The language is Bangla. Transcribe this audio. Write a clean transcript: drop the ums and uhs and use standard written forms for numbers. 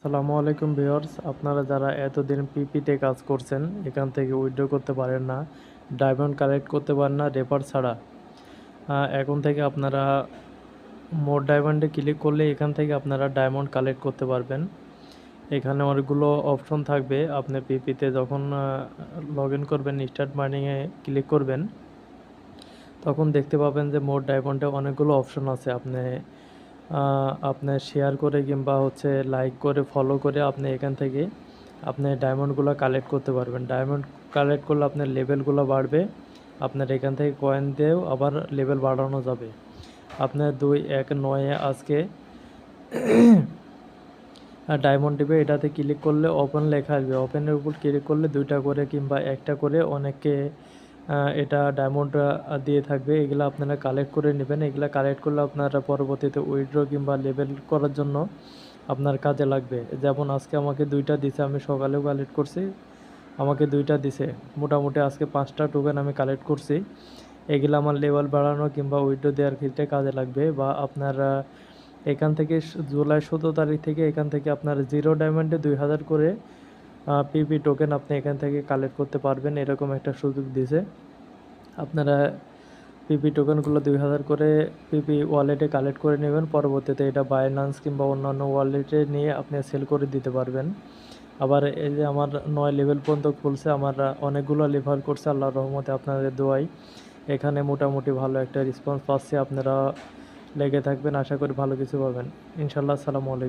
আসসালামু আলাইকুম ভিউয়ার্স, আপনারা যারা এতদিন পিপিতে কাজ করছেন এখান থেকে উইথড্র করতে পারেন না, ডায়মন্ড কালেক্ট করতে পারেন না রেফার ছাড়া। এখন থেকে আপনারা মোর ডায়মন্ডে ক্লিক করলে এখান থেকে আপনারা ডায়মন্ড কালেক্ট করতে পারবেন। এখানে অনেকগুলো অপশন থাকবে। আপনি পিপিতে যখন লগ ইন করবেন, স্টার্ট মাইনিংয়ে ক্লিক করবেন, তখন দেখতে পাবেন যে মোর ডায়মন্ডে অনেকগুলো অপশন আছে। আপনি শেয়ার করে কিংবা লাইক করে ফলো করে আপনি এখান থেকে আপনি ডায়মন্ডগুলো কালেক্ট করতে পারবেন। ডায়মন্ড কালেক্ট করলে আপনার লেভেলগুলো বাড়বে। আপনার এখান থেকে কয়েন দিয়েও আবার লেভেল বাড়ানো যাবে। আপনার 2-1-9 আজকে ডায়মন্ড দিবে, এটাতে ক্লিক করলে ওপেন লেখা আসবে। ওপেনের উপর ক্লিক করলে 2টা করে কিংবা 1টা করে অনেককে এটা ডায়মন্ড দিয়ে থাকবে। এগুলো আপনারা কালেক্ট করে নেবেন। এগুলো কালেক্ট করলে আপনারা পরবর্তীতে উইথড্র কিংবা লেভেল করার জন্য আপনার কাজে লাগবে। যেমন আজকে আমাকে 2টা দিছে, আমি সকালেও কালেক্ট করছি, আমাকে 2টা দিছে। মোটামুটি আজকে 5টা টোকেন আমি কালেক্ট করছি। এগুলো আমার লেভেল বাড়ানো কিংবা উইথড্র দেওয়ার ক্ষেত্রে কাজে লাগবে। বা আপনারা এখান থেকে জুলাই 17 তারিখ থেকে এখান থেকে আপনার 0 ডায়মন্ডে 2000 করে পিপি টোকেন আপনি এখান থেকে কালেক্ট করতে পারবেন। এরকম একটা সুযোগ দিছে। আপনারা পিপি টোকেনগুলো 2000 করে পিপি ওয়ালেটে কালেক্ট করে নেবেন। পরবর্তীতে এটা বাইন্যান্স কিংবা অন্যান্য ওয়ালেটে নিয়ে আপনি সেল করে দিতে পারবেন। আবার এই যে আমার 9 লেভেল পর্যন্ত খুলছে, আমার অনেকগুলো লেভেল করছে আল্লাহর রহমতে, আপনাদের দোয়ায়। এখানে মোটামুটি ভালো একটা রেসপন্স পাচ্ছি। আপনারা লেগে থাকবেন, আশা করি ভালো কিছু পাবেন ইনশাল্লাহ। আসসালামু আলাইকুম।